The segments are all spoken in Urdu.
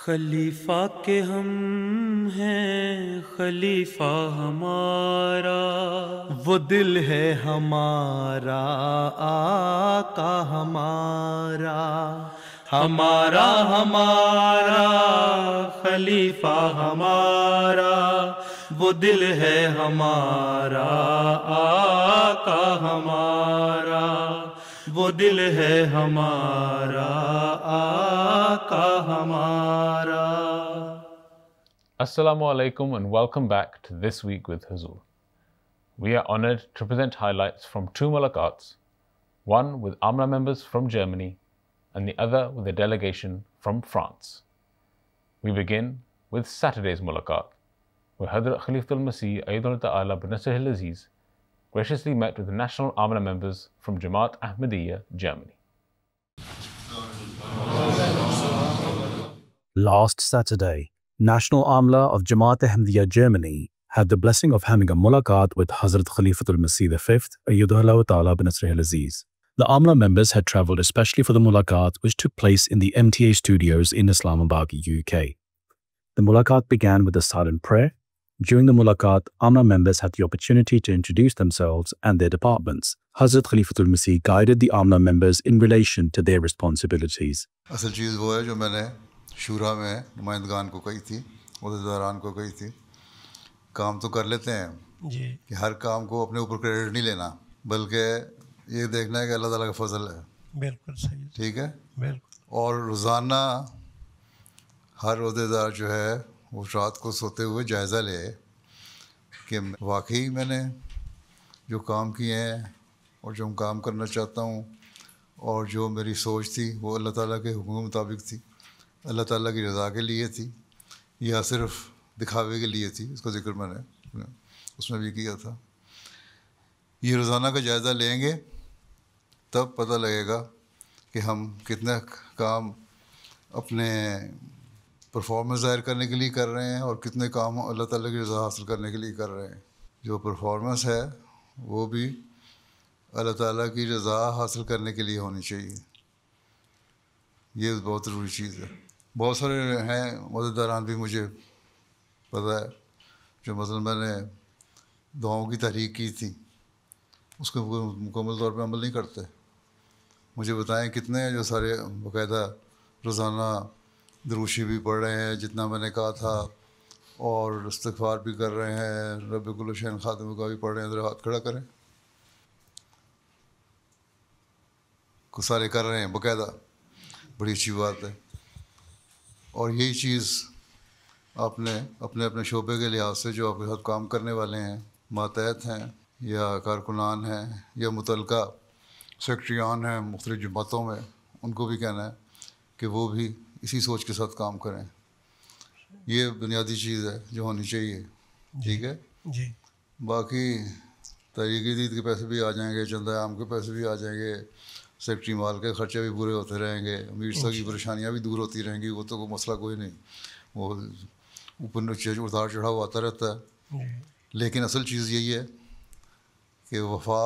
خلیفہ کے ہم ہیں خلیفہ ہمارا، وہ دل ہے ہمارا آقا ہمارا، ہمارا ہمارا خلیفہ ہمارا، وہ دل ہے ہمارا آقا ہمارا، وہ دل ہے ہمارا آقا ہمارا۔ Assalamu alaikum and welcome back to This Week with Huzur. We are honored to present highlights from two mulaqats, one with Amla members from Germany and the other with a delegation from France. We begin with Saturday's mulaqat, where Hazrat Khalifatul Masih Ayyadullah Ta'ala bin-Nasr al-Aziz graciously met with the national Amla members from Jamaat Ahmadiyya, Germany. Last Saturday, National Amla of Jamaat Ahmadiyya Germany had the blessing of having a mulaqat with Hazrat Khalifatul Masih V Ayyadullah Ta'ala bin-Nasr al-Aziz. The Amla members had travelled especially for the mulaqat, which took place in the MTA studios in Islamabad, UK. The mulaqat began with a silent prayer. During the mulaqat, Amla members had the opportunity to introduce themselves and their departments. Hazrat Khalifatul Masih guided the Amla members in relation to their responsibilities. اصل چیز وہ ہے جو میں نے شورا میں نمائندگان کو کہی تھی، عہدیداران کو کہی تھی، کام تو کر لیتے ہیں جی، کہ ہر کام کو اپنے اوپر کریڈٹ نہیں لینا، بلکہ یہ دیکھنا ہے کہ اللہ تعالیٰ کا فضل ہے۔ بالکل صحیح، ٹھیک ہے، بالکل اور روزانہ ہر عہدیدار جو ہے وہ رات کو سوتے ہوئے جائزہ لے کہ واقعی میں نے جو کام کیے ہیں اور جو کام کرنا چاہتا ہوں اور جو میری سوچ تھی وہ اللہ تعالیٰ کے حکم کے مطابق تھی، اللہ تعالیٰ کی رضا کے لیے تھی یا صرف دکھاوے کے لیے تھی۔ اس کا ذکر میں نے اس میں بھی کیا تھا۔ یہ روزانہ کا جائزہ لیں گے تب پتہ لگے گا کہ ہم کتنا کام اپنے پرفارمنس ظاہر کرنے کے لیے کر رہے ہیں اور کتنے کام اللہ تعالیٰ کی رضا حاصل کرنے کے لیے کر رہے ہیں۔ جو پرفارمنس ہے وہ بھی اللہ تعالیٰ کی رضا حاصل کرنے کے لیے ہونی چاہیے، یہ بہت ضروری چیز ہے۔ بہت سارے ہیں عہدیداران بھی مجھے پتہ ہے جو مثلا میں نے دعاؤں کی تحریک کی تھی اس کو مکمل طور پہ عمل نہیں کرتے۔ مجھے بتائیں کتنے ہیں جو سارے باقاعدہ روزانہ دروشی بھی پڑھ رہے ہیں جتنا میں نے کہا تھا، اور استغفار بھی کر رہے ہیں، رب کل شیء خاتمہ کا بھی پڑھ رہے ہیں، ذرا ہاتھ کھڑا کریں۔ کچھ سارے کر رہے ہیں باقاعدہ، بڑی اچھی بات ہے۔ اور یہی چیز آپ نے اپنے اپنے شعبے کے لحاظ سے جو آپ کے ساتھ کام کرنے والے ہیں، ماتحت ہیں یا کارکنان ہیں یا متعلقہ سیکٹریان ہیں مختلف جماعتوں میں، ان کو بھی کہنا ہے کہ وہ بھی اسی سوچ کے ساتھ کام کریں۔ یہ بنیادی چیز ہے جو ہونی چاہیے، ٹھیک ہے۔ جی، باقی تحریک جدید کے پیسے بھی آ جائیں گے، چندہ عام کے پیسے بھی آ جائیں گے، سیکٹری مال کے خرچے بھی پورے ہوتے رہیں گے، امیر صاحب کی پریشانیاں بھی دور ہوتی رہیں گی، وہ تو کوئی مسئلہ کوئی نہیں، وہ اوپر نیچے اتار چڑھاؤ آتا رہتا ہے۔ لیکن اصل چیز یہی ہے کہ وفا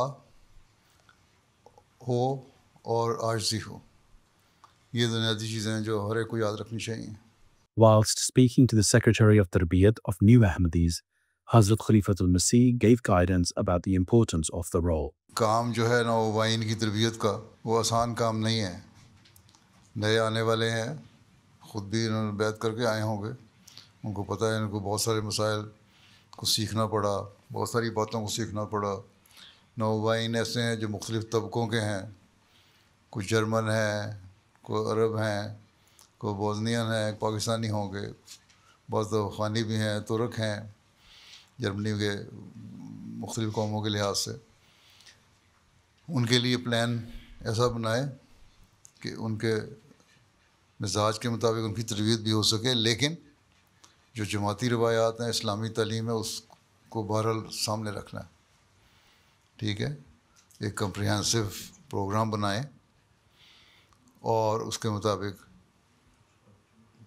ہو اور عاجزی ہو، یہ بنیادی چیزیں ہیں جو ہر ایک کو یاد رکھنی چاہیے۔ Whilst speaking to the Secretary of Tarbiyat of New Ahmadis, Hazrat Khalifatul Masih gave guidance about the importance of the role. کام جو ہے نوآبائین کی تربیت کا وہ آسان کام نہیں ہے۔ نئے آنے والے ہیں، خود بھی انہوں نے بیعت کر کے آئے ہوں گے، ان کو پتہ ہے ان کو بہت سارے مسائل کو سیکھنا پڑا، بہت ساری باتوں کو سیکھنا پڑا۔ نوآبائین ایسے ہیں جو مختلف طبقوں کے ہیں، کچھ جرمن ہیں، کوئی عرب ہیں، کوئی بوزنین ہیں، پاکستانی ہوں گے، بعض افغانی بھی ہیں، ترک ہیں، جرمنی کے مختلف قوموں کے لحاظ سے۔ ان کے لیے پلان ایسا بنائے کہ ان کے مزاج کے مطابق ان کی تربیت بھی ہو سکے، لیکن جو جماعتی روایات ہیں، اسلامی تعلیم ہے، اس کو بہرحال سامنے رکھنا ہے، ٹھیک ہے۔ ایک کمپریہنسو پروگرام بنائیں اور اس کے مطابق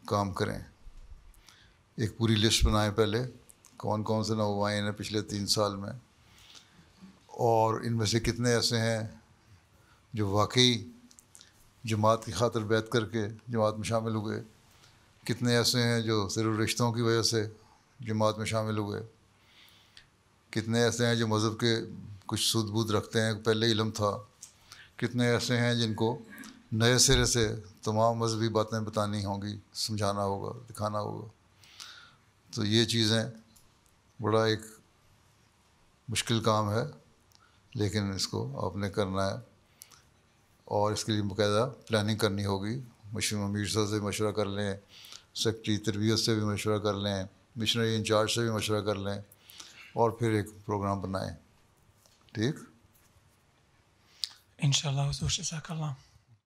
کام کریں۔ ایک پوری لسٹ بنائیں پہلے، کون کون سے نوآبائین ہیں پچھلے 3 سال میں، اور ان میں سے کتنے ایسے ہیں جو واقعی جماعت کی خاطر بیعت کر کے جماعت میں شامل ہوئے، کتنے ایسے ہیں جو صرف رشتوں کی وجہ سے جماعت میں شامل ہوئے، کتنے ایسے ہیں جو مذہب کے کچھ سود بود رکھتے ہیں، پہلے علم تھا، کتنے ایسے ہیں جن کو نئے سرے سے تمام مذہبی باتیں بتانی ہوں گی، سمجھانا ہوگا، دکھانا ہوگا. تو یہ چیزیں بڑا ایک مشکل کام ہے، لیکن اس کو آپ نے کرنا ہے اور اس کے لیے باقاعدہ پلاننگ کرنی ہوگی. امیر صاحب سے مشورہ کر لیں، سیکٹری تربیت سے بھی مشورہ کر لیں، مشنری انچارج سے بھی مشورہ کر لیں اور پھر ایک پروگرام بنائیں. ٹھیک. انشاءاللہ حضور. جزاک اللہ.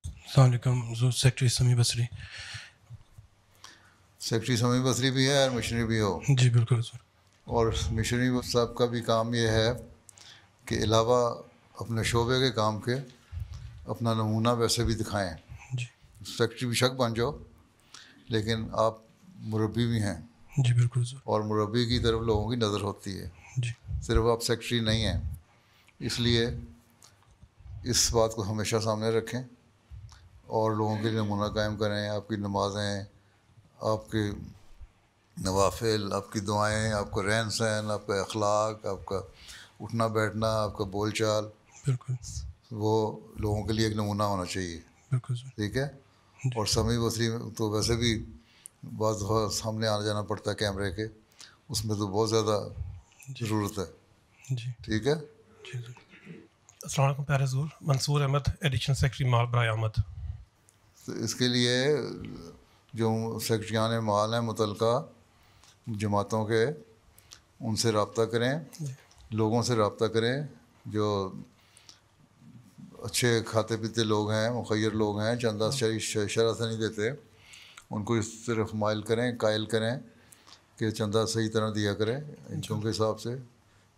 السلام علیکم حضور. سیکٹری سمیع بصری. سیکٹری سمیع بصری بھی ہے اور مشنری بھی ہو. جی بالکل حضور. اور مشنری صاحب کا بھی کام یہ ہے کہ علاوہ اپنے شعبے کے کام کے اپنا نمونہ ویسے بھی دکھائیں. جی. سیکٹری بھی شک بن جاؤ لیکن آپ مربی بھی ہیں. جی بالکل حضور. اور مربی کی طرف لوگوں کی نظر ہوتی ہے. جی. صرف آپ سیکٹری نہیں ہیں. اس لیے اس بات کو ہمیشہ سامنے رکھیں اور لوگوں کے لیے نمونہ قائم کریں. آپ کی نمازیں، آپ کے نوافل، آپ کی دعائیں، آپ کا رہن سہن، آپ کا اخلاق، آپ کا اٹھنا بیٹھنا، آپ کا بول چال، بالکل وہ لوگوں کے لیے ایک نمونہ ہونا چاہیے. بالکل حضور. ٹھیک ہے. اور سمیع بصری تو ویسے بھی بعض دفعہ سامنے آنا جانا پڑتا ہے کیمرے کے، اس میں تو بہت زیادہ ضرورت ہے. جی. ٹھیک ہے. جی. السلام علیکم پیارے حضور. منصور احمد، ایڈیشنل سیکرٹری مال برائے احمد. تو اس کے لیے جو سیکرٹریان مال ہیں متعلقہ جماعتوں کے، ان سے رابطہ کریں، لوگوں سے رابطہ کریں جو اچھے کھاتے پیتے لوگ ہیں، مخیر لوگ ہیں، چندہ شرح سے نہیں دیتے، ان کو اس طرف مائل کریں، قائل کریں کہ چندہ صحیح طرح دیا کریں انکم کے حساب سے.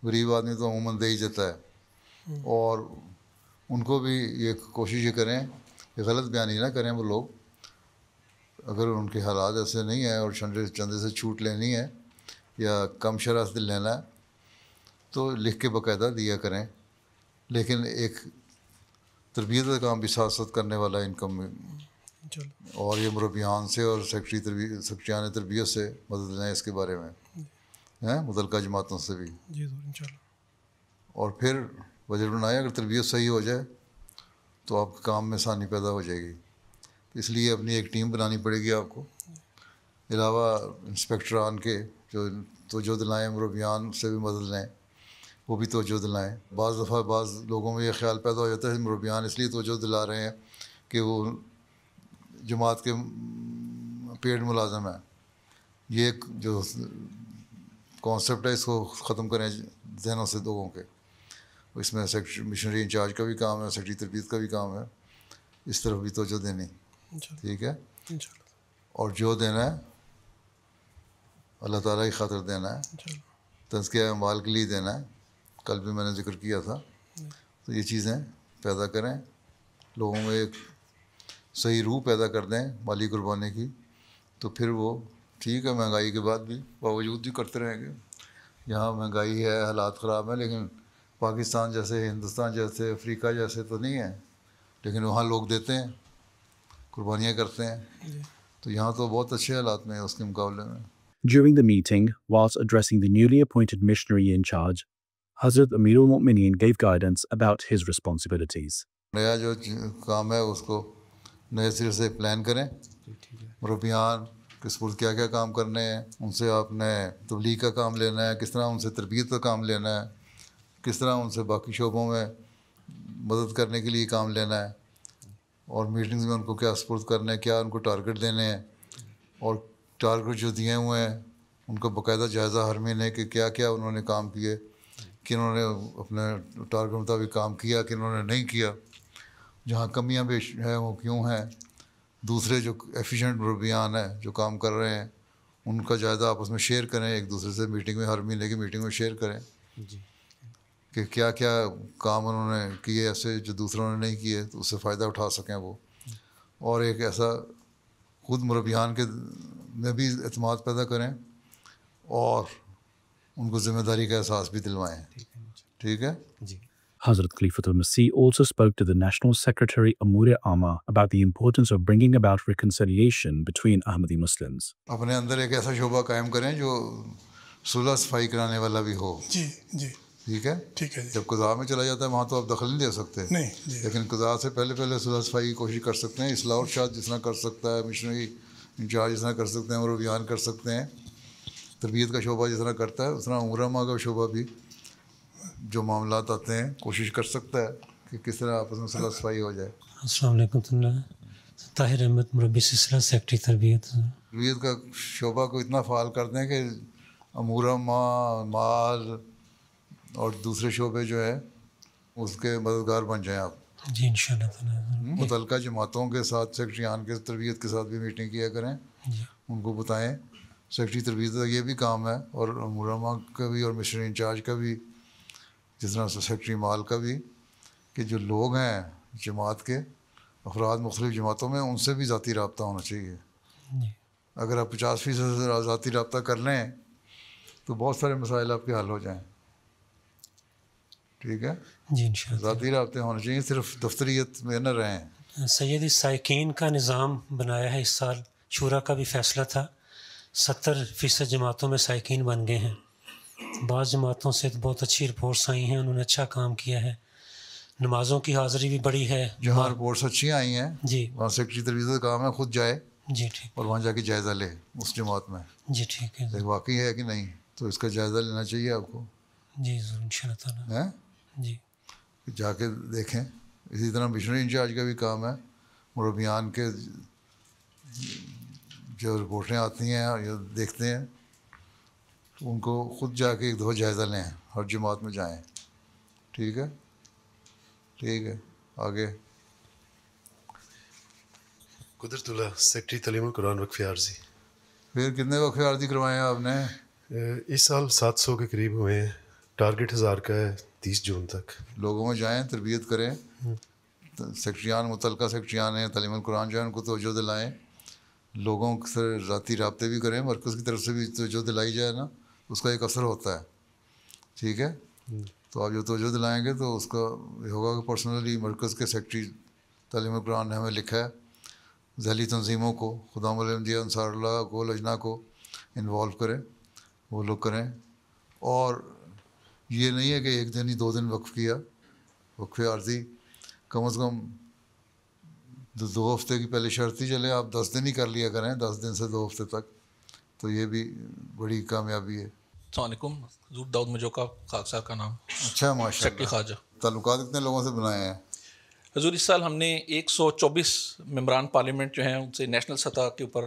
غریب آدمی تو عموماً دے ہی جاتا ہے. اور ان کو بھی یہ کوشش یہ کریں کہ غلط بیانی نہ کریں. وہ لوگ اگر ان کے حالات ایسے نہیں ہیں اور چندے سے چھوٹ لینی ہے یا کم شرح سے لینا ہے تو لکھ کے باقاعدہ دیا کریں. لیکن ایک تربیت کا کام بھی ساتھ ساتھ کرنے والا انکم میں، اور یہ مربیان سے اور سیکٹریان تربیت سے مدد لیں اس کے بارے میں، متعلقہ جماعتوں سے بھی. جی حضور انشاءاللہ. اور پھر بجٹ بنائیں. اگر تربیت صحیح ہو جائے تو آپ کے کام میں آسانی پیدا ہو جائے گی. اس لیے اپنی ایک ٹیم بنانی پڑے گی آپ کو. علاوہ انسپیکٹران کے جو توجہ دلائیں، مربیان سے بھی مدد لیں، وہ بھی توجہ دلائیں. بعض دفعہ بعض لوگوں میں یہ خیال پیدا ہو جاتا ہے مربیان اس لیے توجہ دلا رہے ہیں کہ وہ جماعت کے پیڈ ملازم ہیں. یہ ایک جو کانسیپٹ ہے اس کو ختم کریں ذہنوں سے لوگوں کے. اس میں سیکٹری مشنری انچارج کا بھی کام ہے، سیکٹری تربیت کا بھی کام ہے، اس طرف بھی توجہ دینی. ٹھیک ہے. اور جو دینا ہے اللہ تعالیٰ کی خاطر دینا ہے، تزکیہ اعمال کے لیے دینا ہے. کل بھی میں نے ذکر کیا تھا. تو یہ چیزیں پیدا کریں، لوگوں میں ایک صحیح روح پیدا کر دیں مالی قربانی کی. تو پھر وہ ٹھیک ہے، مہنگائی کے بعد بھی باوجود بھی کرتے رہیں گے. یہاں مہنگائی ہے، حالات خراب ہیں، لیکن پاکستان جیسے، ہندوستان جیسے، افریقہ جیسے تو نہیں ہے. لیکن وہاں لوگ دیتے ہیں، قربانیاں کرتے ہیں. تو یہاں تو بہت اچھے حالات میں اس کے مقابلے میں. During the meeting, whilst addressing the newly appointed missionary in charge, Hazrat Amir al-Mu'mineen gave guidance about his responsibilities. نیا جو کام ہے اس کو نئے سرے سے پلان کریں. مربیان کس پر کیا کیا کام کرنے ہیں، ان سے آپ نے تبلیغ کا کام لینا ہے، کس طرح ان سے تربیت کا کام لینا ہے، کس طرح ان سے باقی شعبوں میں مدد کرنے کے لیے کام لینا ہے، اور میٹنگز میں ان کو کیا سپورٹ کرنا ہے، کیا ان کو ٹارگٹ دینے ہیں، اور ٹارگٹ جو دیے ہوئے ہیں ان کو باقاعدہ جائزہ ہر مہینے کہ کیا کیا انہوں نے کام کیے، کنہوں نے اپنے ٹارگٹ مطابق کام کیا، کنہوں نے نہیں کیا، جہاں کمیاں بیش ہیں وہ کیوں ہیں. دوسرے جو ایفیشینٹ مربیان ہیں جو کام کر رہے ہیں ان کا جائزہ آپس میں شیئر کریں، ایک دوسرے سے میٹنگ میں، ہر مہینے کی میٹنگ میں شیئر کریں کہ کیا کیا کام انہوں نے کیے ایسے جو دوسروں نے نہیں کیے، تو اس سے فائدہ اٹھا سکیں وہ. اور ایک ایسا خود مربیان کے میں بھی اعتماد پیدا کریں اور ان کو ذمہ داری کا احساس بھی دلوائیں. ٹھیک ہے. جی. Hazrat Khalifatul Masih also spoke to the National Secretary Amur Amma about the importance of bringing about reconciliation between Ahmadi Muslims. اپنے اندر ایک ایسا شعبہ قائم کریں جو صلح صفائی کرانے والا بھی ہو. جی جی ٹھیک ہے. ٹھیک ہے جی. جب قضاء میں چلا جاتا ہے وہاں تو آپ دخل نہیں دے سکتے, نہیں جی. لیکن قضاء سے پہلے صلح صفائی کی کوشش کر سکتے ہیں. اصلاح ارشاد جس طرح کر سکتا ہے, مشنری انچارج جس طرح کر سکتے ہیں, اور بیان کر سکتے ہیں, تربیت کا شعبہ جس طرح کرتا ہے اس طرح امورامہ کا شعبہ بھی جو معاملات آتے ہیں کوشش کر سکتا ہے کہ کس طرح آپس میں صلح صفائی ہو جائے. السلام علیکم. طاہر احمد, مربی سلسلہ, سیکٹری تربیت. تربیت کا شعبہ کو اتنا فعال کر دیں کہ امورامہ, مال اور دوسرے شعبے جو ہے اس کے مددگار بن جائیں آپ. جی انشاءاللہ تعالیٰ. متعلقہ جماعتوں کے ساتھ سیکٹریان کے تربیت کے ساتھ بھی میٹنگ کیا کریں, ان کو بتائیں. سیکٹری تربیت کا یہ بھی کام ہے, اور امورامہ کا بھی, اور مشنری انچارج کا بھی, جس طرح سیکٹری مال کا بھی, کہ جو لوگ ہیں جماعت کے افراد مختلف جماعتوں میں, ان سے بھی ذاتی رابطہ ہونا چاہیے. اگر آپ 50% ذاتی رابطہ کر لیں تو بہت سارے مسائل آپ کے حل ہو جائیں. ٹھیک ہے جی انشاءاللہ. ذاتی رابطے ہونے چاہیے, صرف دفتریت میں نہ رہیں. سیدی سائقین کا نظام بنایا ہے اس سال, شورا کا بھی فیصلہ تھا. 70% جماعتوں میں سائقین بن گئے ہیں. بعض جماعتوں سے بہت اچھی رپورٹس آئی ہیں, انہوں نے اچھا کام کیا ہے. نمازوں کی حاضری بھی بڑی ہے. جہاں رپورٹس اچھی آئی ہیں جی وہاں سیکٹری تربیت کا کام ہے خود جائے جی ٹھیک. اور وہاں جا کے جائزہ لے اس جماعت میں, جی ٹھیک ہے. واقعی ہے کہ نہیں, تو اس کا جائزہ لینا چاہیے آپ کو. جی ضرور انشاءاللہ تعالیٰ. ہیں جی جا کے دیکھیں. اسی طرح مشنری انچارج کا بھی کام ہے, مربیان کے جو رپورٹیں آتی ہیں یا دیکھتے ہیں ان کو خود جا کے ایک دفعہ جائزہ لیں, ہر جماعت میں جائیں. ٹھیک ہے ٹھیک ہے. آگے قدرت اللہ, سیکٹری تعلیم القرآن وقف عارضی. پھر کتنے وقفے عارضی کروائے ہیں آپ نے؟ اس سال 700 کے قریب ہوئے ہیں. ٹارگٹ 1000 کا ہے 30 جون تک. لوگوں میں جائیں, تربیت کریں. سیکٹریان, متعلقہ سیکٹریان ہیں تعلیم القرآن جو ہے ان کو توجہ دلائیں. لوگوں سے ذاتی رابطے بھی کریں, مرکز کی طرف سے بھی توجہ دلائی جائے نا, اس کا ایک اثر ہوتا ہے. ٹھیک ہے. تو آپ جو توجہ دلائیں گے تو اس کا یہ ہوگا کہ پرسنلی مرکز کے سیکٹری تعلیم القرآن نے ہمیں لکھا ہے ذیلی تنظیموں کو, خدام الحمدیہ, انصار اللہ کو, لجنا کو انوالو کریں, وہ لوگ کریں. اور یہ نہیں ہے کہ ایک دن ہی 2 دن وقف کیا, وقف عارضی کم از کم 2 ہفتے کی پہلے شرط ہی چلے, آپ 10 دن ہی کر لیا کریں, 10 دن سے 2 ہفتے تک, تو یہ بھی بڑی کامیابی ہے. السلام علیکم. حضور داؤد مجوکا, خاک صاحب کا نام. اچھا ماشاء سیکٹری اللہ. خواجہ. تعلقات کتنے لوگوں سے بنائے ہیں حضور اس سال ہم نے 124 ممبران پارلیمنٹ جو ہیں ان سے نیشنل سطح کے اوپر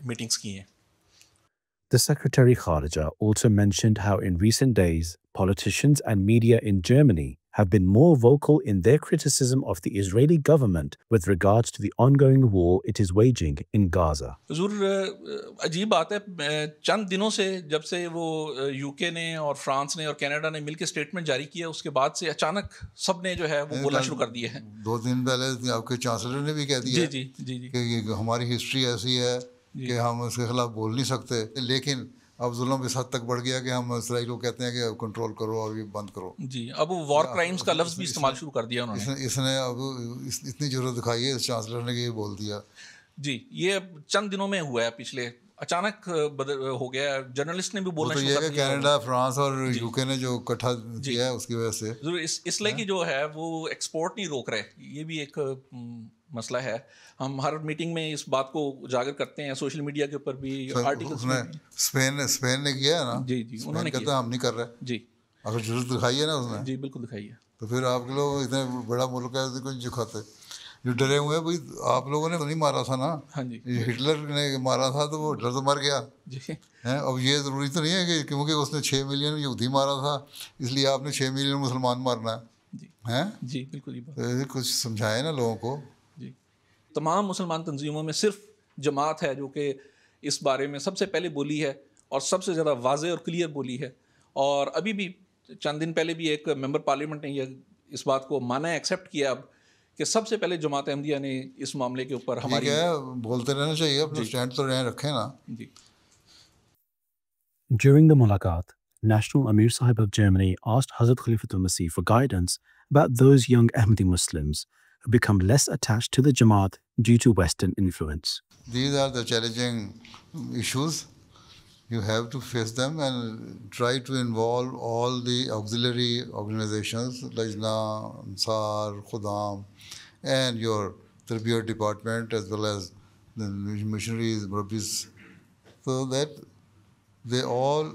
میٹنگز کی ہیں. The Secretary Kharija also mentioned how in recent days, politicians and media in Germany have been more vocal in their criticism of the Israeli government with regards to the ongoing war it is waging in Gaza. حضور عجیب بات ہے, چند دنوں سے جب سے وہ یو کے نے اور فرانس نے اور کینیڈا نے مل کے اسٹیٹمنٹ جاری کیا, اس کے بعد سے اچانک سب نے جو ہے وہ بولنا شروع کر دیے ہیں. 2 دن پہلے آپ کے چانسلر نے بھی کہہ دیا جی جی جی کہ یہ ہماری ہسٹری ایسی ہے کہ ہم اس کے خلاف بول نہیں سکتے, لیکن اب ظلم اس حد تک بڑھ گیا کہ ہم اسرائیل کو کہتے ہیں کہ کنٹرول کرو اور یہ بند کرو. جی اب وار کرائمز کا لفظ بھی استعمال شروع کر دیا انہوں نے. اس نے اب اتنی ضرورت دکھائی ہے اس چانسلر نے کہ یہ بول دیا. جی یہ چند دنوں میں ہوا ہے, پچھلے اچانک ہو گیا ہے. جرنلسٹ نے بھی بولنا شروع کر دیا. یہ ہے کہ کینیڈا, فرانس اور یو کے نے جو اکٹھا کیا ہے اس کی وجہ سے ضرور اس لیے کہ جو ہے وہ ایکسپورٹ نہیں روک رہے, یہ بھی ایک مسئلہ ہے. ہم ہر میٹنگ میں اس بات کو اجاگر کرتے ہیں, سوشل میڈیا کے اوپر بھی آرٹیکلز میں. اسپین نے کیا ہے نا, جی جی انہوں نے کہتا ہم نہیں کر رہے. جی اگر ضرورت دکھائی ہے نا اس نے. جی بالکل دکھائی ہے. تو پھر آپ کے لوگ اتنے بڑا ملک ہے کچھ دکھاتے, جو ڈرے ہوئے ہیں بھائی آپ لوگوں نے تو نہیں مارا تھا نا. ہاں جی ہٹلر نے مارا تھا تو وہ ہٹلر تو مر گیا. جی اب یہ ضروری تو نہیں ہے کہ کیونکہ اس نے 6 ملین یہودی مارا تھا اس لیے آپ نے 6 ملین مسلمان مارنا ہے. جی بالکل یہ بات کچھ سمجھائے نا لوگوں کو. جی تمام مسلمان تنظیموں میں صرف جماعت ہے جو کہ اس بارے میں سب سے پہلے بولی ہے اور سب سے زیادہ واضح اور کلیئر بولی ہے. اور ابھی بھی چند دن پہلے بھی ایک ممبر پارلیمنٹ نے یہ اس بات کو مانا ہے, ایکسیپٹ کیا اب کہ سب سے پہلے جماعت احمدیہ نے اس معاملے کے اوپر ہماری بولتے رہنا چاہیے, اپنا اسٹینڈ تو رکھیں نا. جی. During the mulaqat, National Amir Sahib of Germany asked Hazrat Khalifatul Masih for guidance about those young Ahmadi Muslims who become less attached to the Jamaat due to Western influence. These are the challenging issues. You have to face them and try to involve all the auxiliary organizations, Lajna, Ansar, Khudam, and your Tarbiyat department, as well as the missionaries, Murabbis, so that they all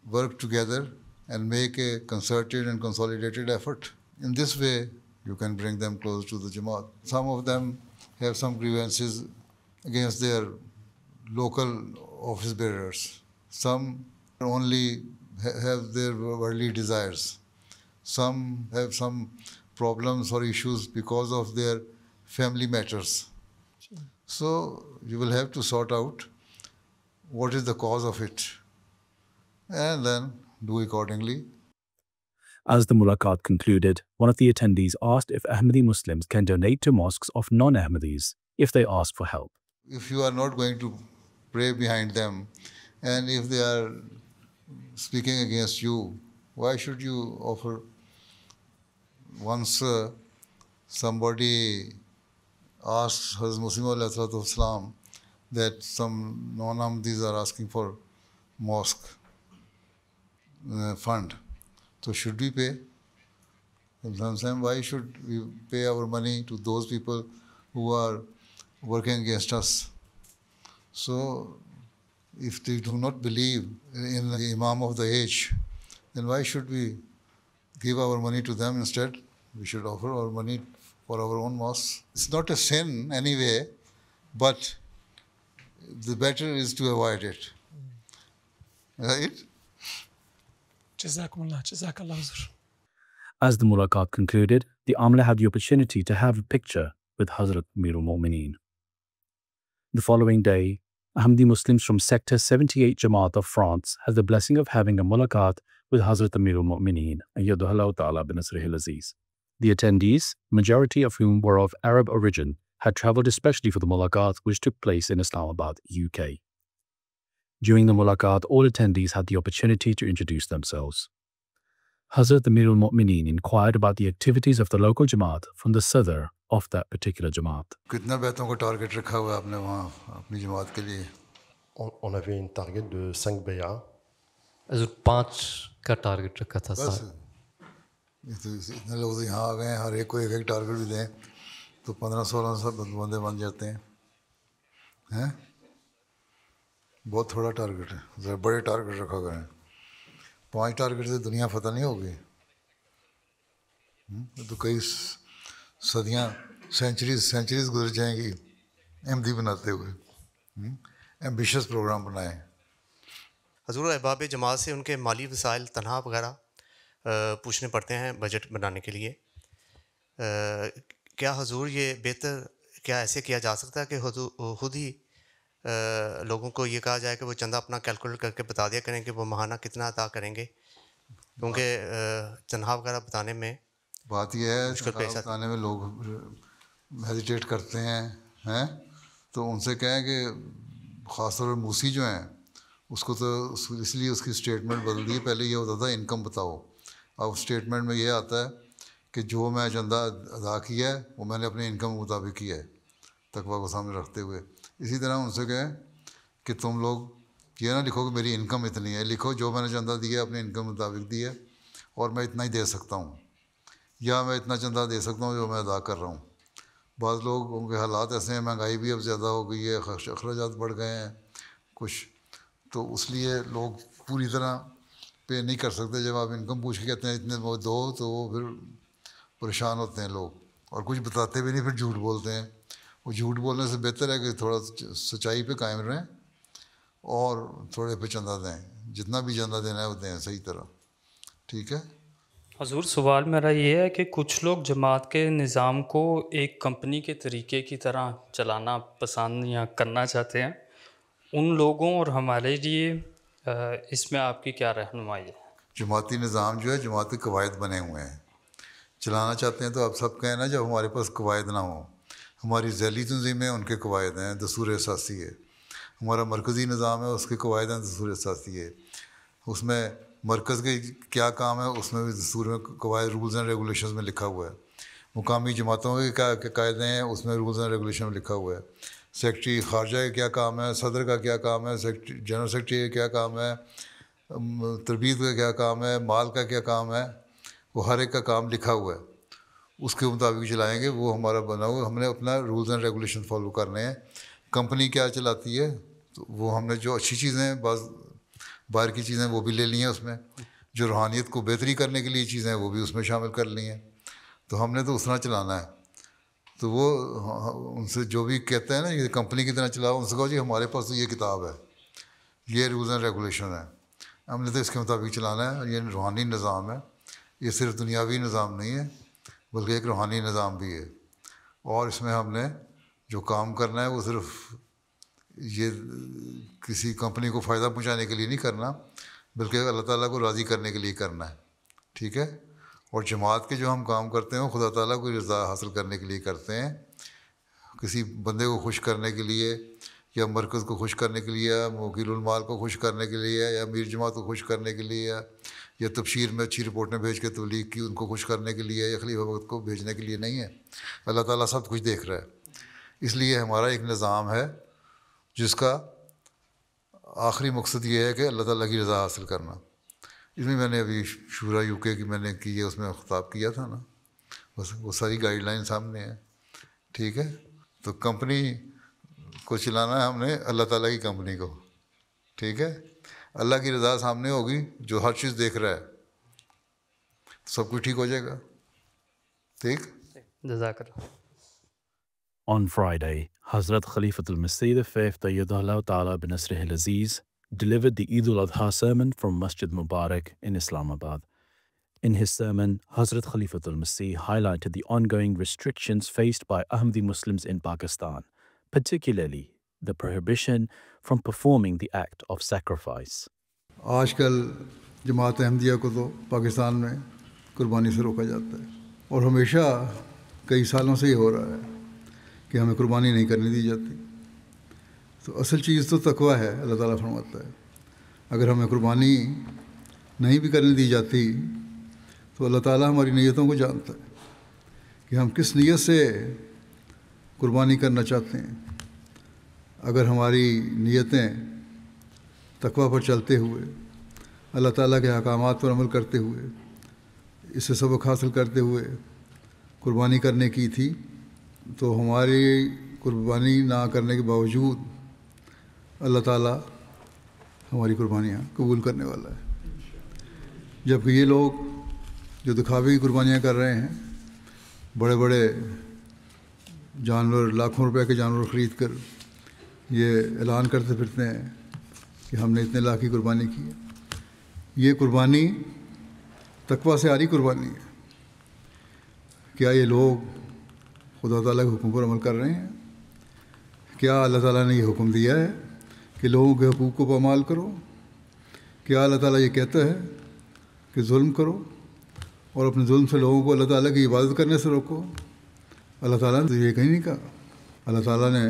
work together and make a concerted and consolidated effort. In this way, you can bring them close to the Jamaat. Some of them have some grievances against their local office bearers. Some only have their worldly desires. Some have some problems or issues because of their family matters. So you will have to sort out what is the cause of it and then do accordingly. As the Mulaqat concluded, one of the attendees asked if Ahmadi Muslims can donate to mosques of non-Ahmadis if they ask for help. If you are not going to pray behind them, and if they are speaking against you, why should you offer? Once somebody asked Hazrat Muslim alayhi salatu wasalam that some non-Ahmadis are asking for mosque fund. So should we pay? Why should we pay our money to those people who are working against us? So if they do not believe in the Imam of the age, then why should we give our money to them instead? We should offer our money for our own mosques. It's not a sin anyway, but the better is to avoid it. Right? Jazakumullah, Jazakallah Huzur. As the Mulaqat concluded, the Amla had the opportunity to have a picture with Hazrat Amirul Mu'mineen. The following day, Ahmadi Muslims from Sector 78 Jamaat of France had the blessing of having a Mulaqat with Hazrat Amirul Mu'mineen, Ayyadahullahu Ta'ala bin Nasrihil Aziz. The attendees, majority of whom were of Arab origin, had travelled especially for the Mulaqat, which took place in Islamabad, UK. During the Mulaqat, all attendees had the opportunity to introduce themselves. Hazrat Amirul Mu'mineen inquired about the activities of the local Jamaat from the Sadr of that particular Jamaat. Kitna bayton ko target rakha hua hai aapne wahan apni Jamaat ke liye? On avait une target de 5 bay'ah. Also 5 کا ٹارگٹ رکھا تھا. اتنے لوگ یہاں آ گئے ہیں, ہر ایک کو ایک ایک ٹارگٹ بھی دیں تو 15-16 بندے بن جاتے ہیں. بہت تھوڑا ٹارگٹ ہے, ذرا بڑے ٹارگٹ رکھا گئے ہیں. 5 ٹارگٹ سے دنیا فتح نہیں ہوگی. تو کئی صدیاں سینچریز گزر جائیں گی احمدی بناتے ہوئے. ایمبیشس پروگرام بنائیں. حضور, احباب جماعت سے ان کے مالی وسائل تنہا وغیرہ پوچھنے پڑتے ہیں بجٹ بنانے کے لیے. کیا حضور یہ بہتر کیا ایسے کیا جا سکتا ہے کہ خود ہی لوگوں کو یہ کہا جائے کہ وہ چندہ اپنا کیلکولیٹ کر کے بتا دیا کریں کہ وہ ماہانہ کتنا عطا کریں گے, کیونکہ تنہا وغیرہ بتانے میں بات یہ ہے بتانے میں لوگ ہیزیٹیٹ کرتے ہیں تو ان سے کہیں کہ خاص طور پر موسی جو ہیں اس کو تو اس لیے اس کی اسٹیٹمنٹ بدل دی. پہلے یہ ہوتا تھا انکم بتاؤ, اب اسٹیٹمنٹ میں یہ آتا ہے کہ جو میں چندہ ادا کیا ہے وہ میں نے اپنے انکم کے مطابق کیا ہے, تقویٰ کو سامنے رکھتے ہوئے. اسی طرح ان سے کہیں کہ تم لوگ یہ نہ لکھو کہ میری انکم اتنی ہے, لکھو جو میں نے چندہ دیا اپنے انکم کے مطابق دیا اور میں اتنا ہی دے سکتا ہوں, یا میں اتنا چندہ دے سکتا ہوں جو میں ادا کر رہا ہوں. بعض لوگوں کے حالات ایسے ہیں, مہنگائی بھی اب زیادہ ہو گئی ہے, اخراجات بڑھ گئے ہیں کچھ, تو اس لیے لوگ پوری طرح پے نہیں کر سکتے. جب آپ انکم پوچھ کے کہتے ہیں اتنے وہ دو تو وہ پھر پریشان ہوتے ہیں لوگ, اور کچھ بتاتے بھی نہیں, پھر جھوٹ بولتے ہیں. وہ جھوٹ بولنے سے بہتر ہے کہ تھوڑا سچائی پہ قائم رہیں اور تھوڑے پہ چندہ دیں, جتنا بھی چندہ دینا ہے وہ دیں صحیح طرح. ٹھیک ہے حضور, سوال میرا یہ ہے کہ کچھ لوگ جماعت کے نظام کو ایک کمپنی کے طریقے کی طرح چلانا پسند یا کرنا چاہتے ہیں, ان لوگوں اور ہمارے لیے اس میں آپ کی کیا رہنمائی ہے؟ جماعتی نظام جو ہے جماعتی قواعد بنے ہوئے ہیں, چلانا چاہتے ہیں تو آپ سب کہیں نا جب ہمارے پاس قواعد نہ ہوں. ہماری ذیلی تنظیمیں ان کے قواعد ہیں, دستور اساسی ہے. ہمارا مرکزی نظام ہے, اس کے قواعد ہیں, دستور اساسی ہے. اس میں مرکز کے کیا کام ہے اس میں بھی دستور میں قواعد رولز اینڈ ریگولیشنز میں لکھا ہوا ہے. مقامی جماعتوں کے کیا قاعدے ہیں اس میں رولز اینڈ ریگولیشن میں لکھا ہوا ہے. سیکرٹری خارجہ کا کیا کام ہے, صدر کا کیا کام ہے, جنرل سیکرٹری کا کیا کام ہے, تربیت کا کیا کام ہے, مال کا کیا کام ہے, وہ ہر ایک کا کام لکھا ہوا ہے. اس کے مطابق چلائیں گے. وہ ہمارا بنا ہوا, ہم نے اپنا رولز اینڈ ریگولیشن فالو کرنے ہیں. کمپنی کیا چلاتی ہے تو وہ ہم نے جو اچھی چیزیں ہیں, بعض باہر کی چیزیں وہ بھی لے لی ہیں اس میں, جو روحانیت کو بہتری کرنے کے لیے چیزیں ہیں وہ بھی اس میں شامل کر لی ہیں. تو ہم نے تو اس طرح چلانا ہے. تو وہ ان سے جو بھی کہتے ہیں نا یہ کمپنی کی طرح چلاؤ, ان سے کہو جی ہمارے پاس تو یہ کتاب ہے, یہ رولز اینڈ ریگولیشن ہے, ہم نے تو اس کے مطابق چلانا ہے. یہ روحانی نظام ہے, یہ صرف دنیاوی نظام نہیں ہے بلکہ ایک روحانی نظام بھی ہے. اور اس میں ہم نے جو کام کرنا ہے وہ صرف یہ کسی کمپنی کو فائدہ پہنچانے کے لیے نہیں کرنا بلکہ اللہ تعالیٰ کو راضی کرنے کے لیے کرنا ہے. ٹھیک ہے. اور جماعت کے جو ہم کام کرتے ہیں وہ خدا تعالیٰ کو رضا حاصل کرنے کے لیے کرتے ہیں. کسی بندے کو خوش کرنے کے لیے یا مرکز کو خوش کرنے کے لیے, وکیل المال کو خوش کرنے کے لیے, یا امیر جماعت کو خوش کرنے کے لیے, یا تبشیر میں اچھی رپورٹیں بھیج کے تبلیغ کی ان کو خوش کرنے کے لیے, یا خلیفہ وقت کو بھیجنے کے لیے نہیں ہے. اللہ تعالیٰ سب کچھ دیکھ رہا ہے. اس لیے ہمارا ایک نظام ہے جس کا آخری مقصد یہ ہے کہ اللہ تعالیٰ کی رضا حاصل کرنا. اس میں نے ابھی شورا یو کے کی میں نے کی ہے, اس میں خطاب کیا تھا نا, بس وہ ساری گائیڈ لائن سامنے ہیں. ٹھیک ہے. تو کمپنی کو چلانا ہے ہم نے اللہ تعالیٰ کی کمپنی کو. ٹھیک ہے. اللہ کی رضا سامنے ہوگی جو ہر چیز دیکھ رہا ہے, سب کچھ ٹھیک ہو جائے گا. ٹھیک. جزاک اللہ. On Friday, Hazrat Khalifatul Masih V Ayyadahullah Ta'ala binasrihi al-Aziz delivered the Eid al-Adha sermon from Masjid Mubarak in Islamabad. In his sermon, Hazrat Khalifatul Masih highlighted the ongoing restrictions faced by Ahmadi Muslims in Pakistan, particularly the prohibition from performing the act of sacrifice. آج کل جماعت احمدیہ کو تو پاکستان میں قربانی سے روکا جاتا ہے, اور ہمیشہ کئی سالوں سے یہ ہو رہا ہے کہ ہمیں قربانی نہیں کرنے دی جاتی. تو اصل چیز تو تقویٰ ہے. اللہ تعالیٰ فرماتا ہے اگر ہمیں قربانی نہیں بھی کرنے دی جاتی تو اللہ تعالیٰ ہماری نیتوں کو جانتا ہے کہ ہم کس نیت سے قربانی کرنا چاہتے ہیں. اگر ہماری نیتیں تقویٰ پر چلتے ہوئے, اللہ تعالیٰ کے احکامات پر عمل کرتے ہوئے, اس سے سبق حاصل کرتے ہوئے قربانی کرنے کی تھی تو ہماری قربانی نہ کرنے کے باوجود اللہ تعالیٰ ہماری قربانیاں قبول کرنے والا ہے. جبکہ یہ لوگ جو دکھاوے کی قربانیاں کر رہے ہیں, بڑے بڑے جانور, لاکھوں روپے کے جانور خرید کر یہ اعلان کرتے پھرتے ہیں کہ ہم نے اتنے لاکھ کی قربانی کی ہے. یہ قربانی تقویٰ سے آری قربانی ہے. کیا یہ لوگ خدا تعالیٰ کے حکم پر عمل کر رہے ہیں؟ کیا اللہ تعالیٰ نے یہ حکم دیا ہے کہ لوگوں کے حقوق کو پامال کرو؟ کیا اللہ تعالیٰ یہ کہتا ہے کہ ظلم کرو اور اپنے ظلم سے لوگوں کو اللہ تعالیٰ کی عبادت کرنے سے روکو؟ اللہ تعالیٰ نے تو یہ کہیں نہیں کہا. اللہ تعالیٰ نے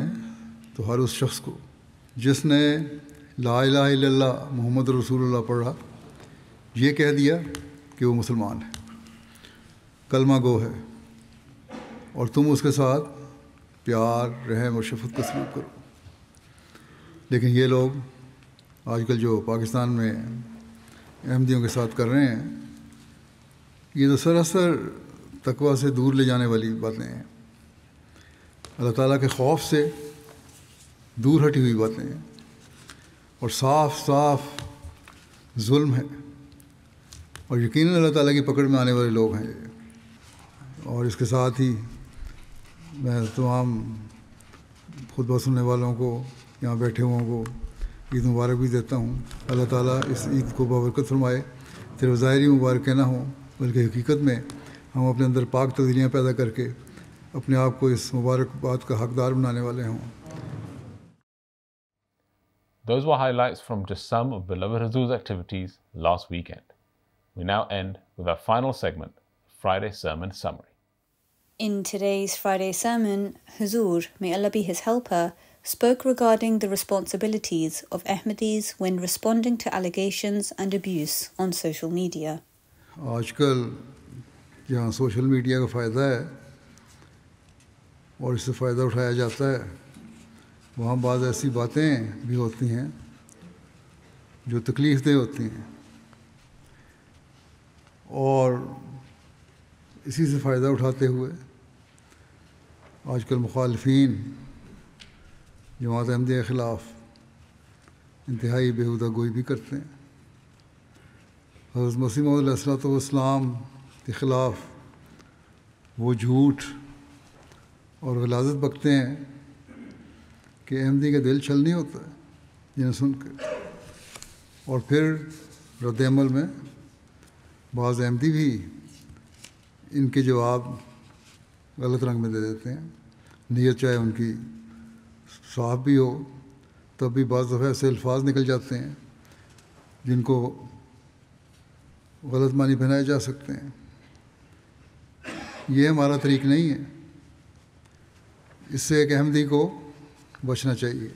تو ہر اس شخص کو جس نے لا الہ الا اللہ محمد رسول اللہ پڑھا یہ کہہ دیا کہ وہ مسلمان ہے, کلمہ گو ہے, اور تم اس کے ساتھ پیار, رحم اور شفقت کا سلوک کرو. لیکن یہ لوگ آج کل جو پاکستان میں احمدیوں کے ساتھ کر رہے ہیں یہ تو سراسر تقویٰ سے دور لے جانے والی باتیں ہیں, اللہ تعالیٰ کے خوف سے دور ہٹی ہوئی باتیں ہیں, اور صاف صاف ظلم ہے, اور یقیناً اللہ تعالیٰ کی پکڑ میں آنے والے لوگ ہیں یہ. اور اس کے ساتھ ہی میں تمام خطبہ سننے والوں کو, یہاں بیٹھے ہوئوں کو عید مبارک بھی دیتا ہوں. اللہ تعالیٰ اس عید کو بابرکت فرمائے. صرف ظاہری مبارکیں نہ ہوں بلکہ حقیقت میں ہم اپنے اندر پاک تبدیلیاں پیدا کر کے اپنے آپ کو اس مبارک بات کا حقدار بنانے والے ہوں. Those were highlights from just some of Beloved Huzoor's activities last weekend. We now end with our final segment, Friday Sermon Summary. In today's Friday sermon, Huzoor, may Allah be his helper, spoke regarding the responsibilities of Ahmadis when responding to allegations and abuse on social media. آج کل جہاں سوشل میڈیا کا فائدہ ہے اور اس سے فائدہ اٹھایا جاتا ہے، وہاں بعض ایسی باتیں بھی ہوتی ہیں جو تکلیف دہ ہوتی ہیں، اور اسی سے فائدہ اٹھاتے ہوئے آج کل مخالفین جماعت احمدیہ کے خلاف انتہائی بیہودہ گوئی بھی کرتے ہیں۔ حضرت مسیح موعود علیہ الصلوۃ والسلام کے خلاف وہ جھوٹ اور غلاظت بکتے ہیں کہ احمدی کا دل چھل نہیں ہوتا ہے جنہیں سن کے، اور پھر رد عمل میں بعض احمدی بھی ان کے جواب غلط رنگ میں دے دیتے ہیں، نیت چاہے ان کی صاف بھی ہو تب بھی بعض دفعہ ایسے الفاظ نکل جاتے ہیں جن کو غلط معنی پہنائے جا سکتے ہیں۔ یہ ہمارا طریق نہیں ہے، اس سے ایک احمدی کو بچنا چاہیے۔